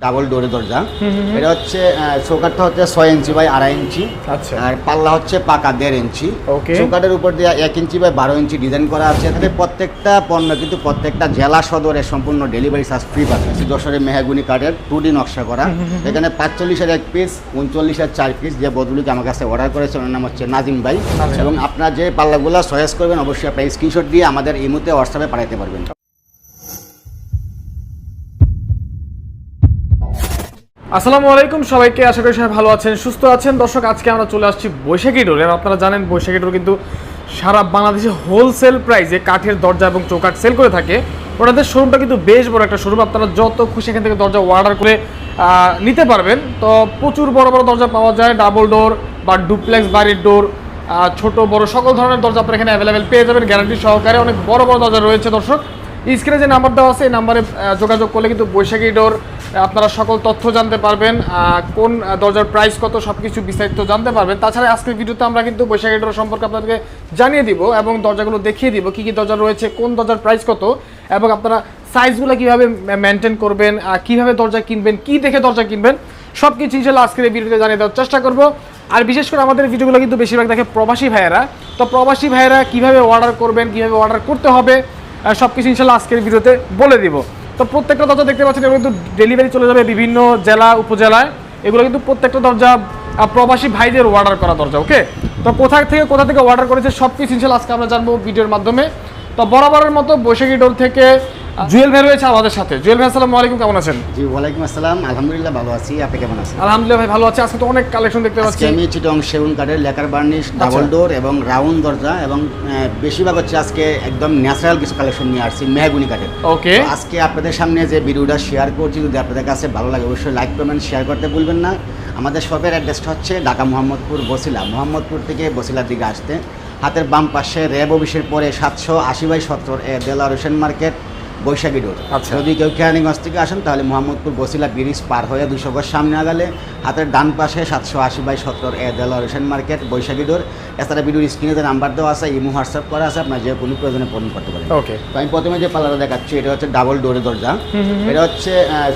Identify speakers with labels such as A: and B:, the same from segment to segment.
A: Double ডোরে দরজা। এটা হচ্ছে চৌকাঠটা হচ্ছে 6 ইঞ্চি বাই 2.5 ইঞ্চি।
B: আচ্ছা।
A: আর পাল্লা হচ্ছে পাকা 1.5 ইঞ্চি।
B: ওকে।
A: চৌকাঠের উপর দিয়ে 1 ইঞ্চি বাই 12 ইঞ্চি ডিজাইন করা আছে। এখানে প্রত্যেকটা পণ্য কিন্তু প্রত্যেকটা জেলা সদরে সম্পূর্ণ ডেলিভারি চার্জ ফ্রি পাবে। যশোরে মেহগনি কাঠের 2D নকশা করা। এখানে 45-এর 1 পিস, 39-এর 4 পিস যে বদলুকে আমার কাছে অর্ডার করেছে ওনার নাম হচ্ছে নাজিম ভাই। এবং আপনার যে পাল্লাগুলো চয়েস করবেন অবশ্যই আপনার স্ক্রিনশট দিয়ে আমাদের ইমোতে হোয়াটসঅ্যাপে পাঠাতে পারবেন।
B: আসসালামু আলাইকুম সবাইকে, আশা করি সবাই ভালো আছেন, সুস্থ আছেন। দর্শক, আজকে আমরা চলে আসছি বৈশাখী ডোরে। আপনারা জানেন বৈশাখী ডোর কিন্তু সারা বাংলাদেশে হোলসেল প্রাইসে কাঠের দরজা এবং চৌকাঠ সেল করে থাকে। ওনাদের শোরুমটা কিন্তু বেশ বড় একটা শোরুম। আপনারা যত খুশি এখান থেকে দরজা অর্ডার করে নিতে পারবেন। তো প্রচুর বড় বড় দরজা পাওয়া যায়, ডাবল ডোর বা ডুপ্লেক্স বাড়ির ডোর, ছোট বড় সকল ধরনের দরজা আপনারা এখানে অ্যাভেলেবেল পেয়ে যাবেন গ্যারান্টি সহকারে। অনেক বড় বড় দরজা রয়েছে। দর্শক, স্ক্রিনে যে নাম্বার দেওয়া আছে এই নাম্বারে যোগাযোগ করলে কিন্তু বৈশাখী ডোর আপনারা সকল তথ্য জানতে পারবেন, কোন দরজার প্রাইস কত সব কিছু বিস্তারিত জানতে পারবেন। তাছাড়া আজকের ভিডিওতে আমরা কিন্তু বৈশাখী ডোর সম্পর্কে আপনাদেরকে জানিয়ে দিব এবং দরজাগুলো দেখিয়ে দিব কী কী দরজা রয়েছে, কোন দরজার প্রাইস কত, এবং আপনারা সাইজগুলো কীভাবে মেনটেন করবেন, কীভাবে দরজা কিনবেন, কী দেখে দরজা কিনবেন, সব কিছু ইনশাআল্লাহ আজকের এই ভিডিওতে জানিয়ে দেওয়ার চেষ্টা করব। আর বিশেষ করে আমাদের ভিডিওগুলো কিন্তু বেশিরভাগ দেখে প্রবাসী ভাইয়েরা। তো প্রবাসী ভাইয়েরা কীভাবে অর্ডার করবেন, কীভাবে অর্ডার করতে হবে, সব কিছু ইনশাআল্লাহ আজকের ভিডিওতে বলে দিব। তো প্রত্যেকটা দরজা দেখতে পাচ্ছেন এগুলো কিন্তু ডেলিভারি চলে যাবে বিভিন্ন জেলা উপজেলায়। এগুলো কিন্তু প্রত্যেকটা দরজা প্রবাসী ভাইদের অর্ডার করা দরজা। ওকে, তো কোথা থেকে অর্ডার করেছে সব কিছু ইনশাআল্লাহ আজকে আমরা জানবো ভিডিওর মাধ্যমে। তো বরাবরের মতো বৈশাখী ডোর থেকে জুয়েল ভাই রয়েছে আমাদের সাথে। জুয়েল ভাই, আসসালামু আলাইকুম, কেমন আছেন?
A: জি, ওয়ালাইকুম আসসালাম, আলহামদুলিল্লাহ ভালো আছি। আপনি কেমন আছেন?
B: আলহামদুলিল্লাহ ভাই ভালো আছে। আজকে তো অনেক কালেকশন দেখতে পাচ্ছি।
A: আমি চিটং সেগুন কাঠের লেকার বার্নিশ, ডাবল ডোর এবং রাউন্ড দরজা এবং বেশিরভাগ হচ্ছে আজকে একদম ন্যাচারাল কিছু কালেকশন নিয়ে আসছি মেহগুনি কাঠের।
B: ওকে,
A: আজকে আপনাদের সামনে যে ভিডিওটা শেয়ার করছি, যদি আপনাদের কাছে ভালো লাগে অবশ্যই লাইক কমেন্ট শেয়ার করতে ভুলবেন না। আমাদের শপের অ্যাড্রেসটা হচ্ছে ঢাকা মোহাম্মদপুর বসিলা। মোহাম্মদপুর থেকে বসিলার দিকে আসতে হাতের বাম পাশে র্যাব অফিসের পরে 780/17 দেলোয়ার হোসেন মার্কেট, বৈশাখী ডোর।
B: আচ্ছা।
A: যদি কেউ কেরানীগঞ্জ থেকে আসেন তাহলে মোহাম্মদপুর বসিলা ব্রিজ পার হয়ে 200 গজ সামনে আগালে হাতের ডান পাশে 780/17 দেলোয়ার হোসেন মার্কেট, বৈশাখী ডোর। এছাড়া ভিডিওর স্ক্রিনে যে নাম্বার দেওয়া আছে, ইমো হোয়াটসঅ্যাপ করা আছে, আপনার যে কোনো প্রয়োজনে ফোন করতে পারেন।
B: ওকে,
A: তো আমি প্রথমে যে পাল্লাটা দেখাচ্ছি এটা হচ্ছে ডাবল ডোরের দরজা। এটা হচ্ছে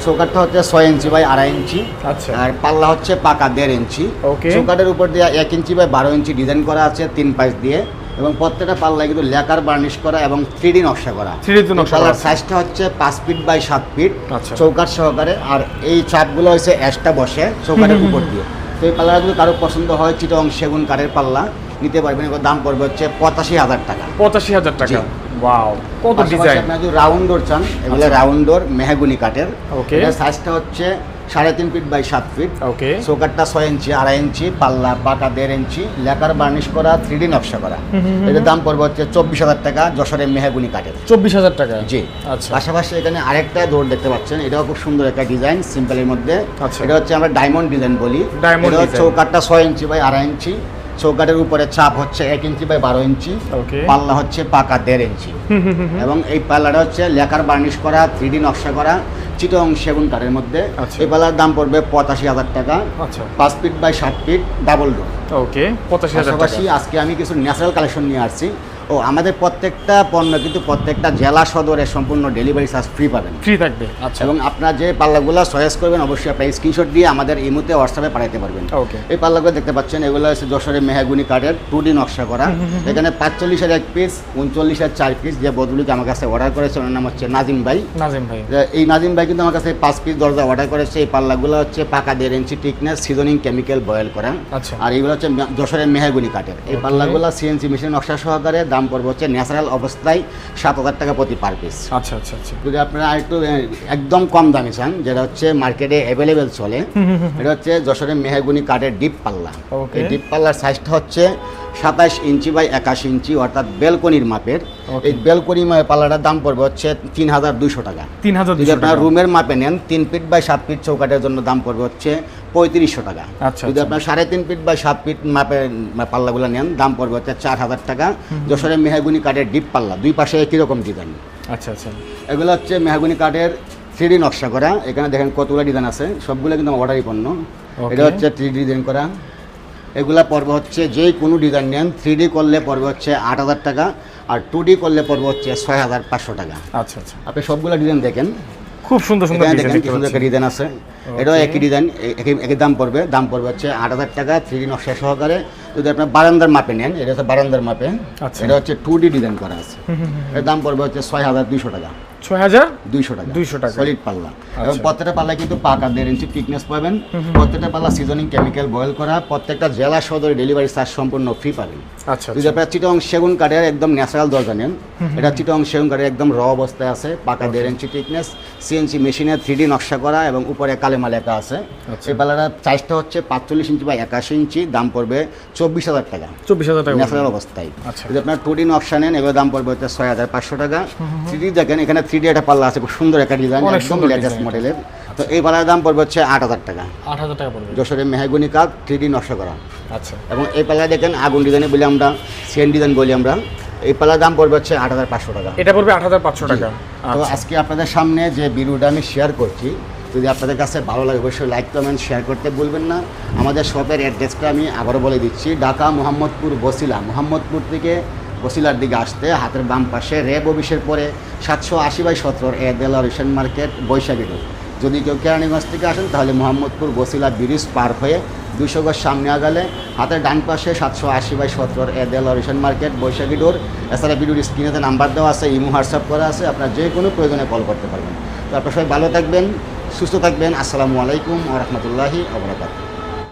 A: চৌকাঠটা হচ্ছে 6 ইঞ্চি বাই 2.5 ইঞ্চি।
B: আচ্ছা।
A: আর পাল্লা হচ্ছে পাকা 1.5 ইঞ্চি।
B: ওকে।
A: চৌকাঠের উপর দিয়ে 1 ইঞ্চি বাই 12 ইঞ্চি ডিজাইন করা আছে 3 পাশ দিয়ে, এবং প্রত্যেকটা পাল্লায় কিন্তু লেকার বার্নিশ করা এবং 3D নকশা করা।
B: 3D নকশা।
A: পাল্লার সাইজটা হচ্ছে 5 ফিট বাই 7 ফিট
B: আচ্ছা।
A: চৌকাঠ সহকারে। আর এই চাপগুলো হচ্ছে এক্সট্রা বসে চৌকাঠের উপর দিয়ে। তো এই পাল্লাগুলো কারো পছন্দ হয় চিটং সেগুন কাঠের পাল্লা নিতে পারবেন। এগুলোর দাম পড়বে হচ্ছে 85,000 টাকা।
B: 85,000 টাকা। ওয়াও, কত ডিজাইন!
A: আপনারা যদি রাউন্ড ডোর চান, এগুলো রাউন্ড ডোর মেহগুনি কাঠের।
B: ওকে।
A: এটার সাইজটা হচ্ছে 3.5 ফিট বাই 7 ফিট।
B: ওকে।
A: চৌকাঠটা 6 ইঞ্চি, 2.5 ইঞ্চি, পাল্লা পাকা 1.5 ইঞ্চি, লেকার বার্নিশ করা 3D নকশা করা। এটার দাম পড়বে হচ্ছে 24,000 টাকা যশোরের মেহগুনি কাঠের।
B: 24,000 টাকা।
A: জি।
B: আচ্ছা।
A: পাশাপাশি এখানে আরেকটা ডোর দেখতে পাচ্ছেন, এটাও খুব সুন্দর একটা ডিজাইন সিম্পলের মধ্যে।
B: আচ্ছা।
A: এটা হচ্ছে আমরা ডায়মন্ড ডিজাইন বলি।
B: ডায়মন্ড
A: এটা
B: ডিজাইন।
A: চৌকাঠটা 6 ইঞ্চি বাই 2.5 ইঞ্চি। চৌকাঠের উপরে চাপ হচ্ছে 1 ইঞ্চি বাই 12 ইঞ্চি।
B: ওকে।
A: পাল্লা হচ্ছে পাকা 1.5 ইঞ্চি। এবং এই পাল্লাটা হচ্ছে লেকার বার্নিশ করা 3D নকশা করা চিটং সেগুন কাঠের মধ্যে।
B: আচ্ছা।
A: এই পাল্লার দাম পড়বে 85,000 টাকা।
B: আচ্ছা।
A: 5 feet by 7 feet double door.
B: Okay, 85,000 টাকা।
A: পাশাপাশি আজকে আমি কিছু ন্যাচারাল কালেকশন নিয়ে আসছি। আমাদের প্রত্যেকটা পণ্য কিন্তু প্রত্যেকটা জেলা সদরে সম্পূর্ণ ডেলিভারি চার্জ ফ্রি পাবেন।
B: ফ্রি থাকবে। আচ্ছা।
A: এবং আপনার যে পাল্লাগুলো চয়েস করবেন অবশ্যই আপনার স্ক্রিনশট দিয়ে আমাদের ইমোতে হোয়াটসঅ্যাপে পাঠাতে পারবেন।
B: ওকে।
A: এই পাল্লাগুলো দেখতে পাচ্ছেন, এগুলো হচ্ছে যশোরের মেহগুনি কাঠের 2D নকশা করা। এখানে 45-এর 1 পিস, 39-এর 4 পিস যে বদলুকে আমার কাছে অর্ডার করেছে ওনার নাম হচ্ছে নাজিম ভাই।
B: নাজিম ভাই।
A: এই নাজিম ভাই কিন্তু আমার কাছে 5 পিস দরজা অর্ডার করেছে। এই পাল্লাগুলো হচ্ছে পাকা 1.5 ইঞ্চি টিকনেস, সিজনিং কেমিক্যাল বয়েল করা।
B: আচ্ছা।
A: আর এইগুলো হচ্ছে যশোরের মেহগুনি কাঠের। এই পাল্লাগুলো সিএনসি মেশিন নকশা সহকারে দাম পড়বে হচ্ছে ন্যাচারাল অবস্থায় 7,000 টাকা প্রতি পার পিস।
B: আচ্ছা আচ্ছা আচ্ছা।
A: যদি আপনারা একটু একদম কম দামে চান, যেটা হচ্ছে মার্কেটে অ্যাভেলেবেল চলে, এটা হচ্ছে যশোরের মেহগুনি কাঠের ডিপ পাল্লা।
B: ওকে।
A: এই ডিপ পাল্লার সাইজটা হচ্ছে 27 ইঞ্চি বাই 21 ইঞ্চি, অর্থাৎ বেলকনির মাপের। এই বেলকনি পাল্লাটার দাম পড়বে হচ্ছে 3,200 টাকা।
B: 3,200
A: যদি আপনারা
B: টাকা।
A: রুমের মাপে নেন 3 ফিট বাই 7 ফিট চৌকাঠের জন্য দাম পড়বে হচ্ছে 3500 টাকা।
B: আচ্ছা।
A: যদি আপনার 3.5 ফিট বাই 7 ফিট মাপের পাল্লাগুলো নেন দাম পড়বে হচ্ছে 4,000 টাকা। যশোরের মেহগুনি কাঠের ডিপ পাল্লা, দুই পাশে একই রকম ডিজাইন।
B: আচ্ছা আচ্ছা।
A: এগুলো হচ্ছে মেহগুনি কাঠের 3D নকশা করা। এখানে দেখেন কতগুলো ডিজাইন আছে, সবগুলো কিন্তু অর্ডারই পণ্য। এটা হচ্ছে 3D ডিজাইন করা। এগুলা পড়বে হচ্ছে যে কোনো ডিজাইন নেন 3D করলে পড়বে হচ্ছে 8,000 টাকা, আর 2D করলে পড়বে হচ্ছে 6,500 টাকা।
B: আচ্ছা আচ্ছা।
A: আপনি সবগুলো ডিজাইন দেখেন,
B: খুব সুন্দর সুন্দর
A: এখানে
B: ডিজাইন
A: দেখেন
B: দেখতে
A: কি সুন্দর একটা
B: পাচ্ছি।
A: ডিজাইন আছে, এটাও একই ডিজাইন, একই দাম পড়বে হচ্ছে 8,000 টাকা 3D নকশা সহকারে। যদি আপনার বারান্দার মাপে নেন, এটা হচ্ছে বারান্দার মাপে,
B: আচ্ছা।
A: এটা হচ্ছে 2D ডিজাইন করা আছে। এর দাম পড়বে হচ্ছে 6,200 টাকা,
B: 6,200
A: টাকা,
B: 200 টাকা।
A: সলিড পাল্লা। এবং প্রত্যেকটা পাল্লায় কিন্তু পাকা 1.5 ইঞ্চি থিকনেস পাবেন। প্রত্যেকটা পাল্লা সিজনিং কেমিক্যাল বয়েল করা, প্রত্যেকটা জেলা সদরে ডেলিভারি চার্জ সম্পূর্ণ ফ্রি পাবেন।
B: আচ্ছা
A: যদি আপনার চিটং সেগুন কাঠের একদম ন্যাচারাল দরজা নেন, এটা চিটং সেগুন কাঠের একদম র অবস্থায় আছে, পাকা 1.5 ইঞ্চি থিকনেস, সিএনসি মেশিনে 3D নকশা করা এবং উপরে কালেমা লেখা আছে।
B: আচ্ছা।
A: এই পাল্লাটার সাইজটা হচ্ছে 45 ইঞ্চি বা 81 ইঞ্চি, দাম পড়বে 24,000 টাকা
B: 24,000 টাকা
A: ন্যাচারাল অবস্থায়।
B: আচ্ছা।
A: যদি আপনার 2D নকশা নেন, এগুলোর দাম পড়বে হচ্ছে 6,500 টাকা। 3D দেখেন, এখানে 3D একটা পাল্লা আছে, খুব সুন্দর একটা ডিজাইন,
B: অনেক
A: একদম
B: সুন্দর
A: লেটেস্ট
B: design।
A: মডেলের। তো এই পাল্লার দাম পড়বে হচ্ছে 8,000 টাকা,
B: 8,000 টাকা পড়বে।
A: যশোরের মেহগনি কাঠ 3D নকশা করা।
B: আচ্ছা,
A: এবং এই পাল্লা দেখেন আগুন ডিজাইনে বলি আমরা, সেন ডিজাইন বলি আমরা। এই পাল্লার দাম পড়বে হচ্ছে 8,500 টাকা।
B: এটা পড়বে 8,500 টাকা।
A: তো
B: আচ্ছা,
A: আজকে আপনাদের সামনে যে ভিডিওটা আমি শেয়ার করছি, যদি আপনাদের কাছে ভালো লাগে অবশ্যই লাইক কমেন্ট শেয়ার করতে ভুলবেন না। আমাদের শপের অ্যাড্রেসটা আমি আবারও বলে দিচ্ছি, ঢাকা মোহাম্মদপুর বসিলা, মোহাম্মদপুর থেকে বসিলার দিকে আসতে হাতের বাম পাশে র্যাব অফিসের পরে 780/17 দেলোয়ার রেশন মার্কেট বৈশাখী রোড। যদি কেউ কেরানীগঞ্জ থেকে আসেন তাহলে মোহাম্মদপুর বসিলা ব্রিজ পার হয়ে 200 গজ সামনে আগালে হাতের ডান পাশে 780/17 দেলোয়ার রেশন মার্কেট বৈশাখী রোড। এছাড়া ভিডিওর স্ক্রিনেতে নাম্বার দেওয়া আছে, ইমো হোয়াটসঅ্যাপ করা আছে, আপনার যে কোনো প্রয়োজনে কল করতে পারবেন। তো আপনারা সবাই ভালো থাকবেন, সুস্থ থাকবেন। আসসালামু আলাইকুম ওয়া রাহমাতুল্লাহি ওয়া বারাকাতুহু।